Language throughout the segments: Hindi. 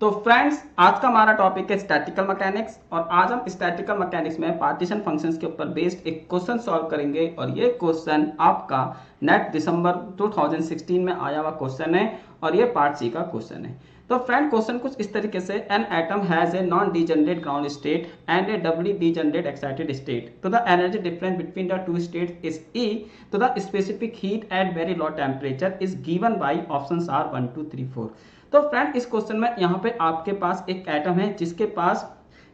तो फ्रेंड्स, आज का हमारा टॉपिक है स्टैटिकल मैकेनिक्स और आज हम स्टैटिकल मैकेनिक्स में पार्टीशन फंक्शंस के ऊपर बेस्ड एक क्वेश्चन सॉल्व करेंगे और ये क्वेश्चन आपका नेट दिसंबर 2016 में आया हुआ क्वेश्चन है और ये पार्ट सी का क्वेश्चन है। तो फ्रेंड, क्वेश्चन कुछ इस तरीके से, an atom has a non degenerate ground state and a doubly degenerate excited state, तो the energy difference between the two states is E, तो the specific heat at very low temperature is given by options are 1 2 3 4। तो फ्रेंड, इस क्वेश्चन में यहाँ पे आपके पास एक एटम है जिसके पास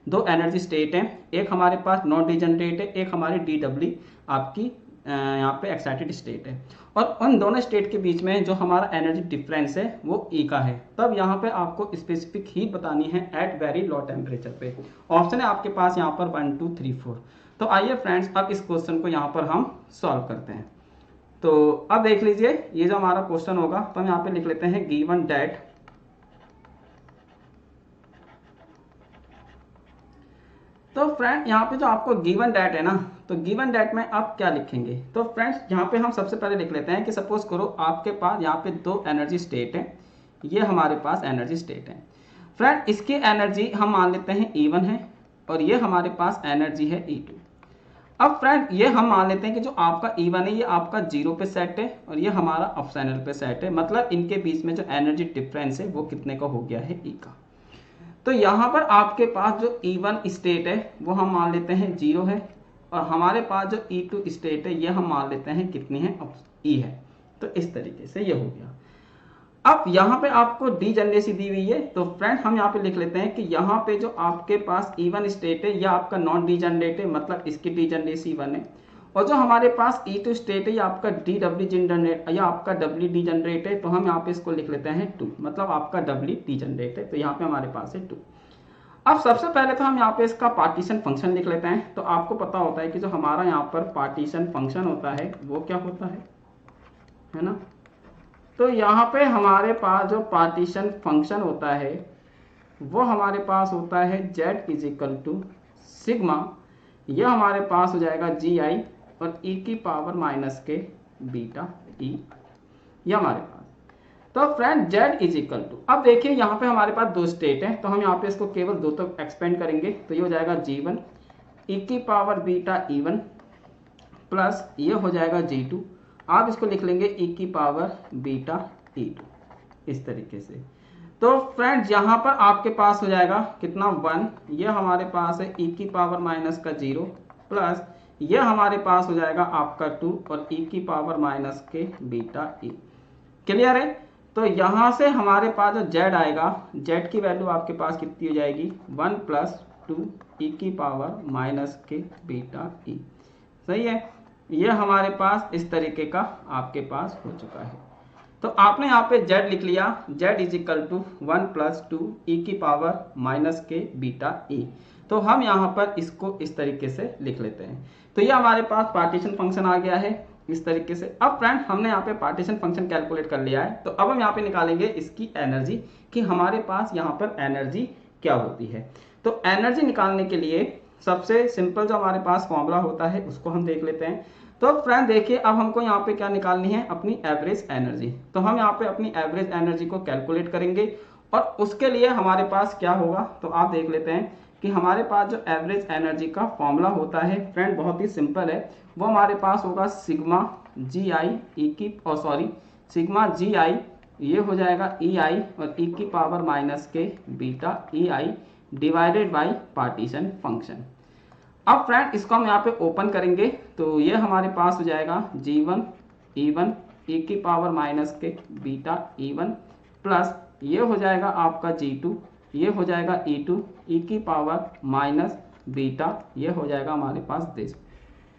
दो एनर्जी स्टेट है, एक हमारे पास नॉन डीजनरेट है, एक हमारी डी डब्ल्यू आपकी यहाँ पे एक्साइटेड स्टेट है और उन दोनों स्टेट के बीच में जो हमारा एनर्जी डिफरेंस है वो ई का है। तब यहाँ पे आपको स्पेसिफिक हीट बतानी है एट वेरी लो टेम्परेचर पे। ऑप्शन है आपके पास यहाँ पर 1 2 3 4। तो आइए फ्रेंड्स, अब इस क्वेश्चन को यहाँ पर हम सॉल्व करते हैं। तो अब देख लीजिए, ये जो हमारा क्वेश्चन होगा तो हम यहाँ पे लिख लेते हैं गिवन दैट, तो फ्रेंड यहाँ पे जो आपको गिवन डेट है ना, तो गिवन डेट में आप क्या लिखेंगे। तो फ्रेंड्स, यहाँ पे हम सबसे पहले लिख लेते हैं कि सपोज करो आपके पास यहाँ पे दो एनर्जी स्टेट है, ये हमारे पास एनर्जी स्टेट है। फ्रेंड, इसकी एनर्जी हम मान लेते हैं E1 है और ये हमारे पास एनर्जी है E2। अब फ्रेंड, ये हम मान लेते हैं कि जो आपका E1 है ये आपका 0 पे सेट है और ये हमारा ऑप्शनल पे सेट है, मतलब इनके बीच में जो एनर्जी डिफरेंस है वो कितने का हो गया है, E का। तो यहाँ पर आपके पास जो E1 स्टेट है वो हम मान लेते हैं 0 है और हमारे पास जो E2 स्टेट है ये हम मान लेते हैं कितनी है, E है। तो इस तरीके से ये हो गया। अब यहाँ पे आपको डीजनरेसी दी हुई है, तो फ्रेंड हम यहाँ पे लिख लेते हैं कि यहाँ पे जो आपके पास E1 स्टेट है यह आपका नॉन डीजनरेट है, मतलब इसकी डीजनरेसी 1 है, और जो हमारे पास E2 स्टेट है ये आपका डी डब्ल्यू जनरेट या आपका डब्ल्यू डी जनरेट है, तो हम यहाँ पे इसको लिख लेते हैं 2, मतलब आपका डब्ल्यू डी जनरेट है, तो यहाँ पे हमारे पास है 2। अब सबसे पहले तो हम यहाँ पे इसका पार्टीशन फंक्शन लिख लेते हैं। तो आपको पता होता है कि जो हमारा यहाँ पर पार्टीशन फंक्शन होता है वो क्या होता है ना। तो यहाँ पे हमारे पास जो पार्टीशन फंक्शन होता है वो हमारे पास होता है z is equal to sigma, यह हमारे पास हो जाएगा जी आई और e की power minus K beta E, यह हमारे पास। तो friend z is equal to, अब देखिए यहाँ पे हमारे पास दो स्टेट है, तो हम यहाँ पे इसको केवल दो तक एक्सपेंड करेंगे, तो ये हो जाएगा G1 e की पावर बीटा E1 प्लस ये हो जाएगा G2, आप इसको लिख लेंगे e की पावर बीटा E2, इस तरीके से। तो फ्रेंड्स, यहाँ पर आपके पास हो जाएगा कितना 1, ये हमारे पास है e की पावर माइनस का 0 प्लस ये हमारे पास हो जाएगा आपका 2 और e की पावर माइनस के बीटा ई। क्लियर है। तो यहाँ से हमारे पास जो z आएगा, z की वैल्यू आपके पास कितनी हो जाएगी 1 प्लस 2 e की पावर माइनस के बीटा ई। सही है, ये हमारे पास इस तरीके का आपके पास हो चुका है। तो आपने यहाँ पे z लिख लिया, z is equal to 1 plus 2 e की power minus K beta E. तो हम यहाँ पर इसको इस तरीके से लिख लेते हैं। तो ये हमारे पास पार्टीशन फंक्शन आ गया है इस तरीके से। अब फ्रेंड, हमने यहाँ पे पार्टीशन फंक्शन कैलकुलेट कर लिया है, तो अब हम यहाँ पे निकालेंगे इसकी एनर्जी कि हमारे पास यहाँ पर एनर्जी क्या होती है। तो एनर्जी निकालने के लिए सबसे सिंपल जो हमारे पास फॉर्मूला होता है उसको हम देख लेते हैं। तो फ्रेंड देखिए, अब हमको यहाँ पे क्या निकालनी है, अपनी एवरेज एनर्जी। तो हम यहाँ पे अपनी एवरेज एनर्जी को कैलकुलेट करेंगे और उसके लिए हमारे पास क्या होगा, तो आप देख लेते हैं कि हमारे पास जो एवरेज एनर्जी का फॉर्मूला होता है फ्रेंड बहुत ही सिंपल है, वो हमारे पास होगा सिग्मा जी आई ई की सिग्मा जी आई, ये हो जाएगा ई आई और ई की power minus K beta E I divided by partition function. अब फ्रेंड, इसको हम यहाँ पे ओपन करेंगे, तो ये हमारे पास हो जाएगा G1 E1 ई की power minus K beta E1 plus ये हो जाएगा आपका G2, ये हो जाएगा E2 ई की पावर माइनस बीटा, ये हो जाएगा हमारे पास दिस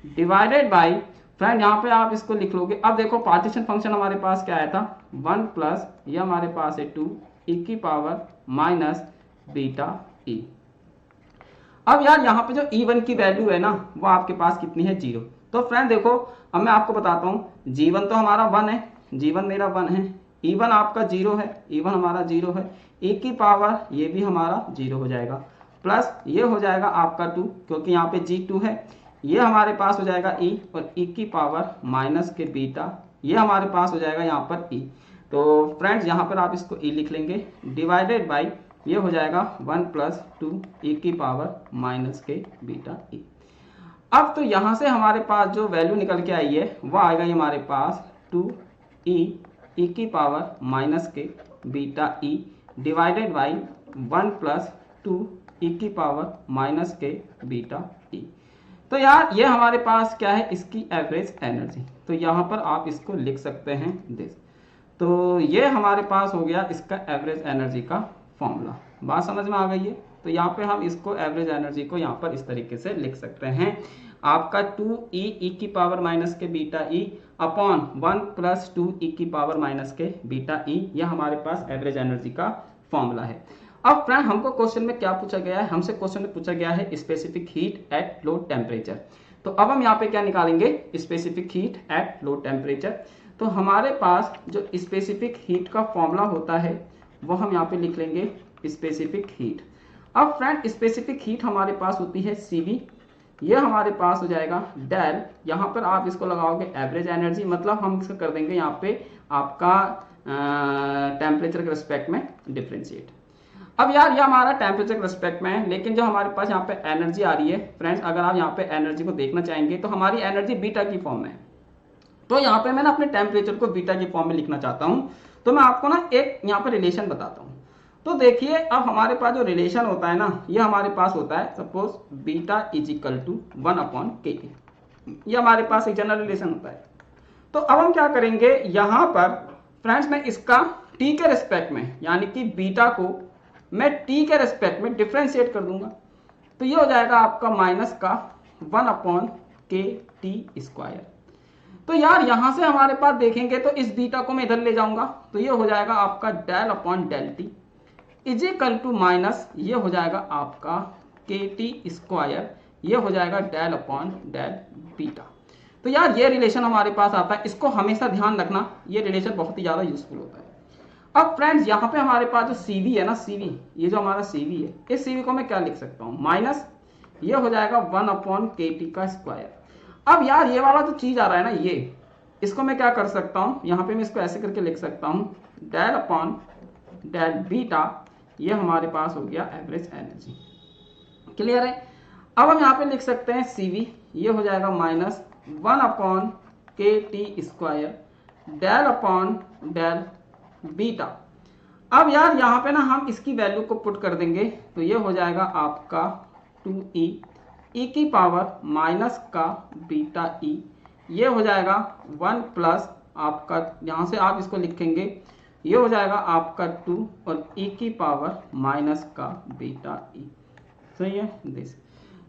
डिवाइडेड बाय। फ्रेंड, यहाँ पे आप इसको लिख लोगे। अब देखो पार्टीशन फंक्शन हमारे पास क्या आया था 1 प्लस ये हमारे पास है 2 ई की पावर माइनस बीटा ई। अब यार यहाँ पे जो E1 की वैल्यू है ना वो आपके पास कितनी है 0। तो फ्रेंड देखो, अब मैं आपको बताता हूँ, G1 तो हमारा 1 है, G1 मेरा 1 है, E1 आपका 0 है, E1 हमारा 0 है, e की पावर ये भी हमारा 0 हो जाएगा प्लस ये हो जाएगा आपका 2 क्योंकि यहाँ पे G2 है, ये हमारे पास हो जाएगा e और e की पावर माइनस के बीटा, ये हमारे पास हो जाएगा यहाँ पर e। तो फ्रेंड्स यहाँ पर आप इसको e लिख लेंगे डिवाइडेड बाई ये हो जाएगा 1 प्लस 2 ई की पावर माइनस के बीटा ई। अब तो यहाँ से हमारे पास जो वैल्यू निकल के आई है वह आएगा हमारे पास 2 ई की power minus K beta E divided by 1 plus 2 ई की power minus K beta E. तो यार ये हमारे पास क्या है, इसकी एवरेज एनर्जी। तो यहाँ पर आप इसको लिख सकते हैं दिस। तो ये हमारे पास हो गया इसका एवरेज एनर्जी का फॉर्मूला। बात समझ में आ गई है। तो यहाँ पे हम इसको एवरेज एनर्जी को यहाँ पर इस तरीके से लिख सकते हैं, आपका 2 ई की पावर माइनस के बीटा ई अपॉन 1 प्लस 2 ई की power minus K beta E. यह हमारे पास एवरेज एनर्जी का फॉर्मूला है। अब फ्रेंड हमको क्वेश्चन में क्या पूछा गया है, हमसे क्वेश्चन में पूछा गया है specific heat at low temperature. तो अब हम यहाँ पे क्या निकालेंगे, specific heat at low temperature. तो हमारे पास जो स्पेसिफिक हीट का फॉर्मूला होता है वो हम यहाँ पे लिख लेंगे स्पेसिफिक हीट। अब फ्रेंड स्पेसिफिक हीट हमारे पास होती है CV, ये हमारे पास हो जाएगा डेल, यहाँ पर आप इसको लगाओगे एवरेज एनर्जी, मतलब हम इसको कर देंगे यहाँ पे आपका टेम्परेचर के रिस्पेक्ट में डिफ्रेंशिएट। अब यार ये हमारा टेम्परेचर के रिस्पेक्ट में है, लेकिन जो हमारे पास यहाँ पे एनर्जी आ रही है फ्रेंड्स, अगर आप यहाँ पे एनर्जी को देखना चाहेंगे तो हमारी एनर्जी बीटा की फॉर्म में है। तो यहाँ पे मैं ना अपने टेम्परेचर को बीटा की फॉर्म में लिखना चाहता हूँ। तो मैं आपको ना एक यहाँ पे रिलेशन बताता हूँ। तो देखिए अब हमारे पास जो रिलेशन होता है ना, ये हमारे पास होता है suppose beta is equal to 1/kT। ये हमारे पास एक जनरल रिलेशन होता है। तो अब हम क्या करेंगे, यहाँ पर फ्रेंड्स मैं इसका टी के रिस्पेक्ट में, यानी कि बीटा को मैं टी के रिस्पेक्ट में डिफ्रेंशिएट कर दूंगा। तो ये हो जाएगा आपका माइनस का 1/kT²। तो यार यहां से हमारे पास देखेंगे तो इस बीटा को मैं इधर ले जाऊंगा, तो ये हो जाएगा आपका del upon del T is equal to minus, ये हो जाएगा आपका KT², ये हो जाएगा डेल अपॉन डेल बीटा। तो यार ये रिलेशन हमारे पास आता है, इसको हमेशा ध्यान रखना, ये रिलेशन बहुत ही ज्यादा यूजफुल होता है। अब फ्रेंड्स यहाँ पे हमारे पास जो CV है ना, CV, ये जो हमारा CV है, इस CV को मैं क्या लिख सकता हूँ, माइनस, ये हो जाएगा 1/kT²। अब यार ये वाला जो चीज आ रहा है ना, ये इसको मैं क्या कर सकता हूँ, यहाँ पे मैं इसको ऐसे करके लिख सकता हूँ डेल अपॉन डेल बीटा। ये हमारे पास हो गया एवरेज एनर्जी। क्लियर है। अब हम यहाँ पे लिख सकते हैं CV, ये हो जाएगा minus 1/kT² del upon del beta. अब यार यहाँ पे ना हम इसकी वैल्यू को पुट कर देंगे, तो ये हो जाएगा आपका 2e की पावर माइनस का बीटा ई, ये हो जाएगा 1 प्लस आपका, यहाँ से आप इसको लिखेंगे, ये हो जाएगा आपका 2 और e की पावर माइनस का बीटा ई। सही है दिस।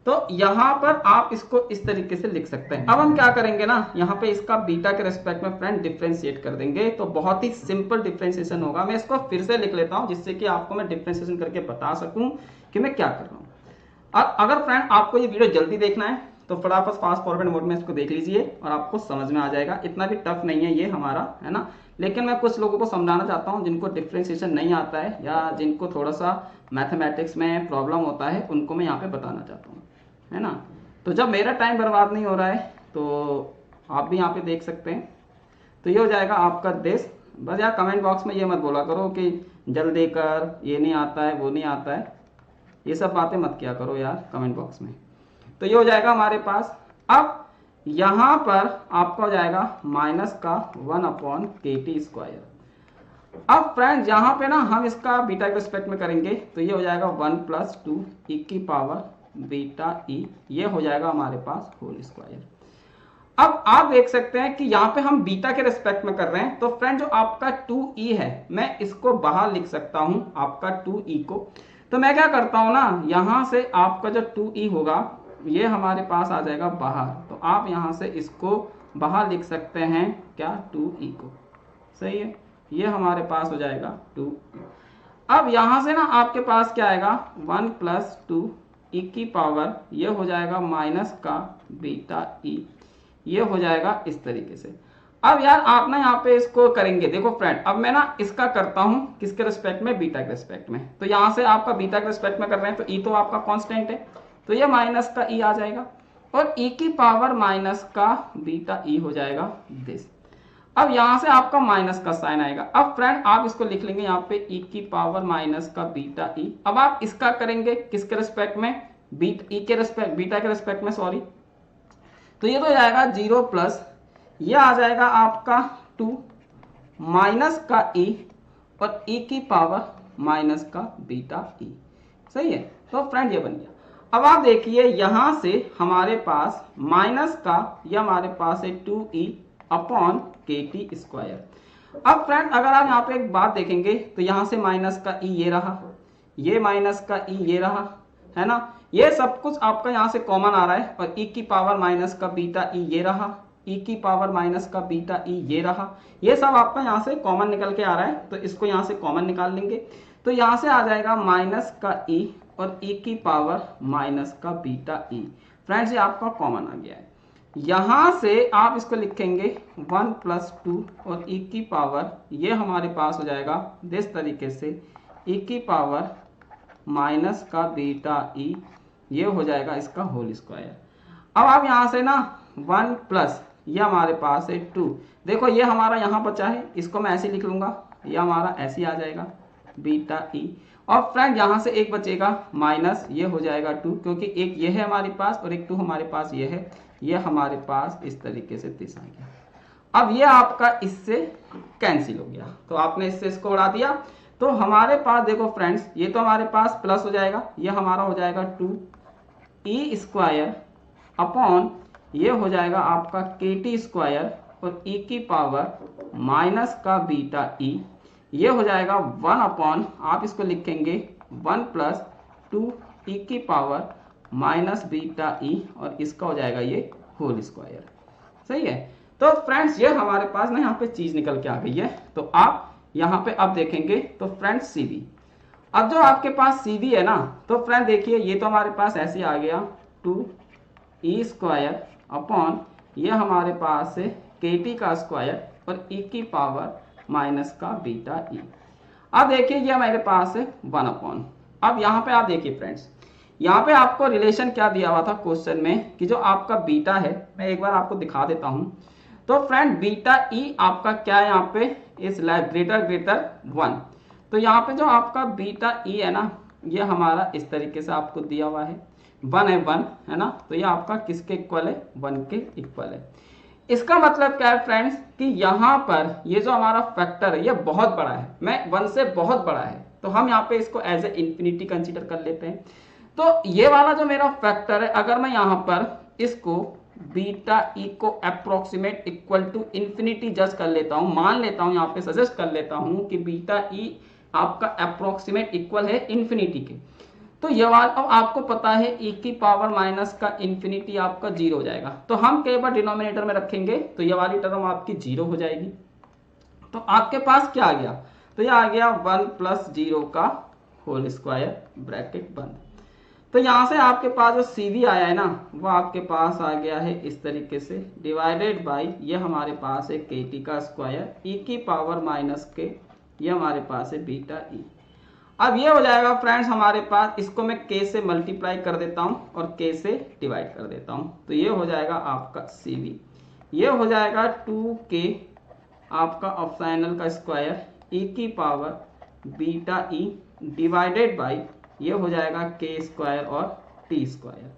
तो यहाँ पर आप इसको इस तरीके से लिख सकते हैं। अब हम क्या करेंगे ना, यहाँ पे इसका बीटा के रेस्पेक्ट में फ्रेंड डिफरेंशिएट कर देंगे, तो बहुत ही सिंपल डिफरेंशिएशन होगा। मैं इसको फिर से लिख लेता हूँ जिससे कि आपको मैं डिफरेंशिएशन करके बता सकूं कि मैं क्या कर रहा हूँ। और अगर फ्रेंड आपको ये वीडियो जल्दी देखना है तो फटाफट फास्ट फॉरवर्ड मोड में इसको देख लीजिए और आपको समझ में आ जाएगा। इतना भी टफ नहीं है ये हमारा, है ना। लेकिन मैं कुछ लोगों को समझाना चाहता हूँ जिनको डिफरेंशिएशन नहीं आता है या जिनको थोड़ा सा मैथमेटिक्स में प्रॉब्लम होता है, उनको मैं यहाँ पे बताना चाहता हूँ, है ना। तो जब मेरा टाइम बर्बाद नहीं हो रहा है तो आप भी यहाँ पे देख सकते हैं। तो ये हो जाएगा आपका देश। बस यार कमेंट बॉक्स में ये मत बोला करो कि जल्दी कर, ये नहीं आता है, वो नहीं आता है, ये सब बातें मत किया करो यार कमेंट बॉक्स में। तो ये हो जाएगा हमारे पास। अब यहाँ पर आपका हो जाएगा माइनस का 1/kT²। अब फ्रेंड्स यहाँ पे ना हम इसका बीटा के रिस्पेक्ट में करेंगे, तो ये हो जाएगा 1 प्लस 2 ई की पावर बीटा ई, ये हो जाएगा हमारे पास होल स्क्वायर। अब आप देख सकते हैं कि यहाँ पे हम बीटा के रिस्पेक्ट में कर रहे हैं, तो फ्रेंड जो आपका 2e है मैं इसको बाहर लिख सकता हूं आपका 2e को। तो मैं क्या करता हूं ना, यहां से आपका जो 2e होगा ये हमारे पास आ जाएगा बाहर, तो आप यहां से इसको बाहर लिख सकते हैं क्या, 2e को। सही है, ये हमारे पास हो जाएगा 2e। अब यहां से ना आपके पास क्या आएगा 1 प्लस 2 ई की पावर, ये हो जाएगा माइनस का बीटा ई, ये हो जाएगा इस तरीके से। अब यार आप ना यहाँ पे इसको करेंगे, देखो फ्रेंड अब मैं ना इसका करता हूँ किसके रिस्पेक्ट में, बीटा के रिस्पेक्ट में। तो यहाँ से आपका बीटा के रिस्पेक्ट में कर रहे हैं, तो ई तो आपका कांस्टेंट है, तो ये माइनस का ई आ जाएगा और ई की पावर माइनस का बीटा ई हो जाएगा दिस। अब यहाँ से आपका माइनस का साइन आएगा। अब फ्रेंड आप इसको लिख लेंगे यहाँ पे e की पावर माइनस का बीटा ई। अब आप इसका करेंगे किसके रिस्पेक्ट में, बीटा के रिस्पेक्ट में, सॉरी। तो ये तो हो जाएगा 0 प्लस ये आ जाएगा आपका 2 माइनस का e और e की पावर माइनस का बीटा ई। सही है। तो फ्रेंड ये बन गया। अब आप देखिए यहां से हमारे पास माइनस का ये हमारे पास है 2e upon K T square. अब फ्रेंड अगर आप यहाँ पे एक बात देखेंगे तो यहाँ से माइनस का e ये रहा, ये माइनस का e ये रहा, है ना। ये सब कुछ आपका यहाँ से कॉमन आ रहा है और e की पावर माइनस का बीटा ई ये रहा, e की पावर माइनस का बीटा ई ये रहा। ये सब आपका यहाँ से कॉमन निकल के आ रहा है, तो इसको यहाँ से कॉमन निकाल लेंगे। तो यहाँ से आ जाएगा माइनस का e और e की पावर माइनस का बीटा ई। फ्रेंड्स ये आपका कॉमन आ गया है। यहाँ से आप इसको लिखेंगे 1 प्लस 2 और e की पावर ये हमारे पास हो जाएगा इस तरीके से e की पावर माइनस का बीटा ई, ये हो जाएगा इसका होल स्क्वायर। अब आप यहाँ से ना 1 प्लस ये हमारे पास है 2, देखो ये हमारा यहाँ बचा है, इसको मैं ऐसे लिख लूँगा, ये हमारा ऐसे ही आ जाएगा बीटा ई। और फ्रेंड यहाँ से एक बचेगा माइनस, ये हो जाएगा 2, क्योंकि एक ये है हमारे पास और एक 2 हमारे पास ये है, ये हमारे पास इस तरीके से 30 आ गया। अब ये आपका इससे कैंसिल हो गया, तो आपने इससे इसको उड़ा दिया। तो हमारे पास देखो फ्रेंड्स ये तो हमारे पास प्लस हो जाएगा, ये हमारा हो जाएगा 2e स्क्वायर अपॉन ये हो जाएगा आपका के टी स्क्वायर और e की पावर माइनस का बीटा ई, ये हो जाएगा 1 अपॉन आप इसको लिखेंगे 1 प्लस 2e की पावर माइनस बीटा ई और इसका हो जाएगा ये होल स्क्वायर। सही है। तो फ्रेंड्स ये हमारे पास ना यहाँ पे चीज निकल के आ गई है। तो आप यहाँ पे अब देखेंगे तो फ्रेंड्स सीवी, अब जो आपके पास सीवी है ना, तो फ्रेंड देखिए ये तो हमारे पास ऐसे आ गया 2e स्क्वायर अपॉन ये हमारे पास है के टी का स्क्वायर और e की पावर माइनस का बीटा ई। अब देखिए ये हमारे पास है 1 अपॉन। अब यहाँ पे आप देखिए फ्रेंड्स, यहाँ पे आपको रिलेशन क्या दिया हुआ था क्वेश्चन में कि जो आपका बीटा है, मैं एक बार आपको दिखा देता हूँ। तो फ्रेंड बीटा ई आपका क्या है यहाँ पे, इज ग्रेटर 1। तो यहाँ पे जो आपका बीटा ई है ना, ये हमारा इस तरीके से आपको दिया हुआ है 1 है 1, है ना। तो ये आपका किसके इक्वल है, 1 के इक्वल है। इसका मतलब क्या है फ्रेंड्स कि यहाँ पर ये जो हमारा फैक्टर है ये बहुत बड़ा है, मैं 1 से बहुत बड़ा है, तो हम यहाँ पे इसको एज ए इंफिनिटी कंसीडर कर लेते हैं। तो ये वाला जो मेरा फैक्टर है, अगर मैं यहाँ पर इसको बीटा ई को अप्रोक्सीमेट इक्वल टू इंफिनिटी जज कर लेता हूँ, मान लेता हूँ, यहाँ पे सजेस्ट कर लेता हूँ कि बीटा ई आपका अप्रोक्सीमेट इक्वल है इंफिनिटी के, तो ये वाला अब आपको पता है e की पावर माइनस का इंफिनिटी आपका 0 हो जाएगा। तो हम कई बार डिनोमिनेटर में रखेंगे तो ये वाली टर्म आपकी 0 हो जाएगी। तो आपके पास क्या आ गया, तो ये आ गया 1 प्लस 0 का होल स्क्वायर ब्रैकेट बंद। तो यहाँ से आपके पास जो CV आया है ना, वो आपके पास आ गया है इस तरीके से डिवाइडेड बाई ये हमारे पास है के टी का स्क्वायर e की पावर माइनस के, ये हमारे पास है बीटा ई। अब ये हो जाएगा फ्रेंड्स हमारे पास, इसको मैं k से मल्टीप्लाई कर देता हूँ और k से डिवाइड कर देता हूँ, तो ये हो जाएगा आपका CV, ये हो जाएगा 2k आपका ऑप्शनल का स्क्वायर e की power beta E divided by ये हो जाएगा k स्क्वायर और t स्क्वायर।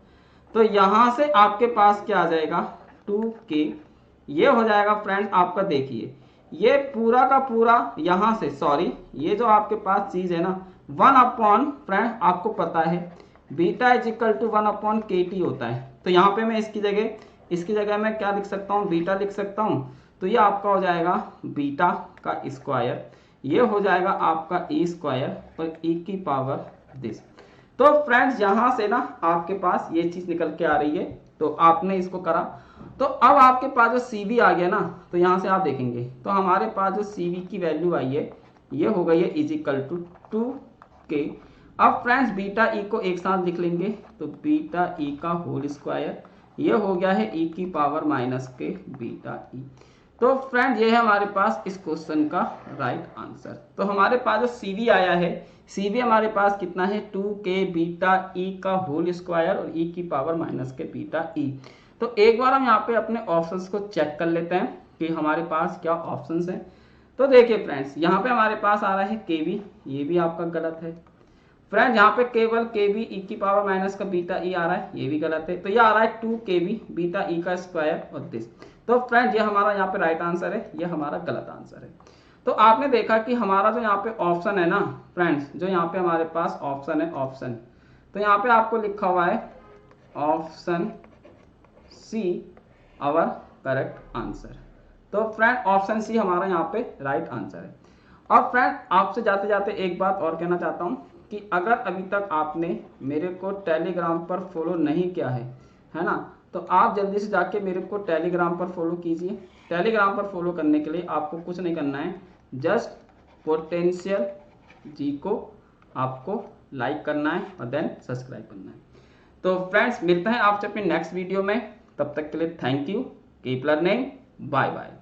तो यहाँ से आपके पास क्या आ जाएगा 2k, ये हो जाएगा फ्रेंड्स आपका, देखिए ये पूरा का पूरा यहाँ से, सॉरी ये जो आपके पास चीज है ना 1 अपॉन, फ्रेंड आपको पता है beta is equal to 1 upon K T होता है। तो यहाँ पे मैं इसकी जगह मैं क्या लिख सकता हूँ, बीटा लिख सकता हूँ। तो ये आपका हो जाएगा बीटा का स्क्वायर, ये हो जाएगा आपका e स्क्वायर और e की पावर दिस। तो फ्रेंड्स यहाँ से ना आपके पास ये चीज निकल के आ रही है, तो आपने इसको करा। तो अब आपके पास जो CV आ गया ना, तो यहाँ से आप देखेंगे तो हमारे पास जो CV की वैल्यू आई है ये हो गई है इज इक्वल टू 2k। अब फ्रेंड्स बीटा ई को एक साथ लिख लेंगे, तो बीटा ई का होल स्क्वायर ये हो गया है e की power minus K beta E. तो फ्रेंड्स ये है हमारे पास इस क्वेश्चन का राइट आंसर। तो हमारे पास जो CV आया है, CV हमारे पास कितना है 2k बीटा ई का होल स्क्वायर और e की power minus K beta E. तो एक बार हम यहाँ पे अपने ऑप्शंस को चेक कर लेते हैं। कि हमारे पास क्या ऑप्शंस हैं। तो देखिए फ्रेंड्स, यहाँ पे हमारे पास आ रहा है केवी, ये भी आपका गलत है। फ्रेंड्स यहाँ पे केवल केवी ई की पावर माइनस का बीटा ई आ रहा है, ये भी गलत है। तो ये आ रहा है 2 केवी बीटा ई का स्क्वायर और दिस। तो फ्रेंड्स ये हमारा यहाँ पे राइट आंसर है, ये हमारा गलत आंसर है। तो आपने देखा कि हमारा जो यहाँ पे ऑप्शन है ना फ्रेंड्स, जो यहाँ पे हमारे पास ऑप्शन है ऑप्शन, तो यहाँ पे आपको लिखा हुआ है option C our correct answer. तो फ्रेंड ऑप्शन सी हमारा यहाँ पे राइट आंसर है। और फ्रेंड आपसे जाते जाते एक बात और कहना चाहता हूँ कि अगर अभी तक आपने मेरे को टेलीग्राम पर फॉलो नहीं किया है ना, तो आप जल्दी से जाके मेरे को टेलीग्राम पर फॉलो कीजिए। टेलीग्राम पर फॉलो करने के लिए आपको कुछ नहीं करना है, जस्ट पोटेंशियल जी को आपको लाइक करना है और देन सब्सक्राइब करना है। तो फ्रेंड्स मिलते हैं आपसे अपने नेक्स्ट वीडियो में, तब तक के लिए thank you, keep learning, bye bye.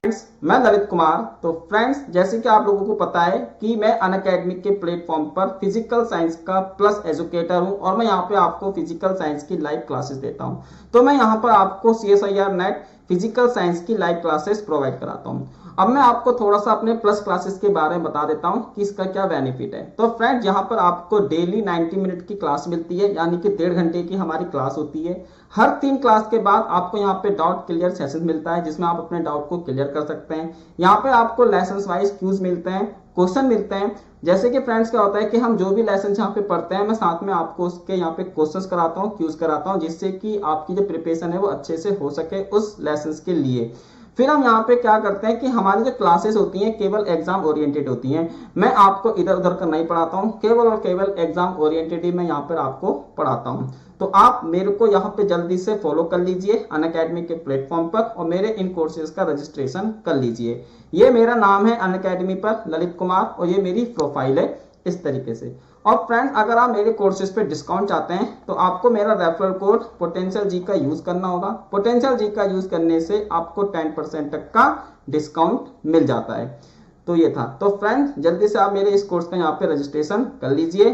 Friends मैं ललित कुमार। तो फ्रेंड्स जैसे कि आप लोगों को पता है कि मैं अनअकैडमी के प्लेटफॉर्म पर फिजिकल साइंस का प्लस एजुकेटर हूं और मैं यहां पे आपको फिजिकल साइंस की लाइव क्लासेस देता हूं। तो मैं यहां पर आपको CSIR नेट फिजिकल साइंस की लाइव क्लासेस प्रोवाइड कराता हूं। अब मैं आपको थोड़ा सा अपने प्लस क्लासेस के बारे में बता देता हूं कि इसका क्या बेनिफिट है। तो फ्रेंड्स यहाँ पर आपको डेली 90 मिनट की क्लास मिलती है, यानी कि 1.5 घंटे की हमारी क्लास होती है। हर 3 क्लास के बाद आपको यहाँ पे डाउट क्लियर सेशन मिलता है, जिसमें आप अपने डाउट को क्लियर कर सकते हैं। यहाँ पे आपको लेसन वाइज क्यूज मिलते हैं, क्वेश्चन मिलते हैं। जैसे कि फ्रेंड्स क्या होता है कि हम जो भी लेसन यहाँ पे पढ़ते हैं, मैं साथ में आपको उसके यहाँ पे क्वेश्चंस कराता हूँ, क्यूज कराता हूँ, जिससे कि आपकी जो प्रिपरेशन है वो अच्छे से हो सके उस लेसन के लिए। फिर हम यहाँ पे क्या करते हैं कि हमारी जो क्लासेस होती हैं केवल एग्जाम ओरिएंटेड होती हैं। मैं आपको इधर उधर का नहीं पढ़ाता हूँ, केवल और केवल एग्जाम ओरिएंटेड ही मैं यहाँ पर आपको पढ़ाता हूँ। तो आप मेरे को यहाँ पे जल्दी से फॉलो कर लीजिए अनअकैडमी के प्लेटफॉर्म पर और मेरे इन कोर्सेज का रजिस्ट्रेशन कर लीजिए। ये मेरा नाम है अनअकैडमी पर ललित कुमार और ये मेरी प्रोफाइल है इस तरीके से। और फ्रेंड्स अगर आप मेरे कोर्सेज पे डिस्काउंट चाहते हैं तो आपको मेरा रेफरल कोड पोटेंशियल जी का यूज करना होगा। पोटेंशियल जी का यूज करने से आपको 10% तक का डिस्काउंट मिल जाता है। तो ये था। तो फ्रेंड्स जल्दी से आप मेरे इस कोर्स का यहाँ पे रजिस्ट्रेशन कर लीजिए।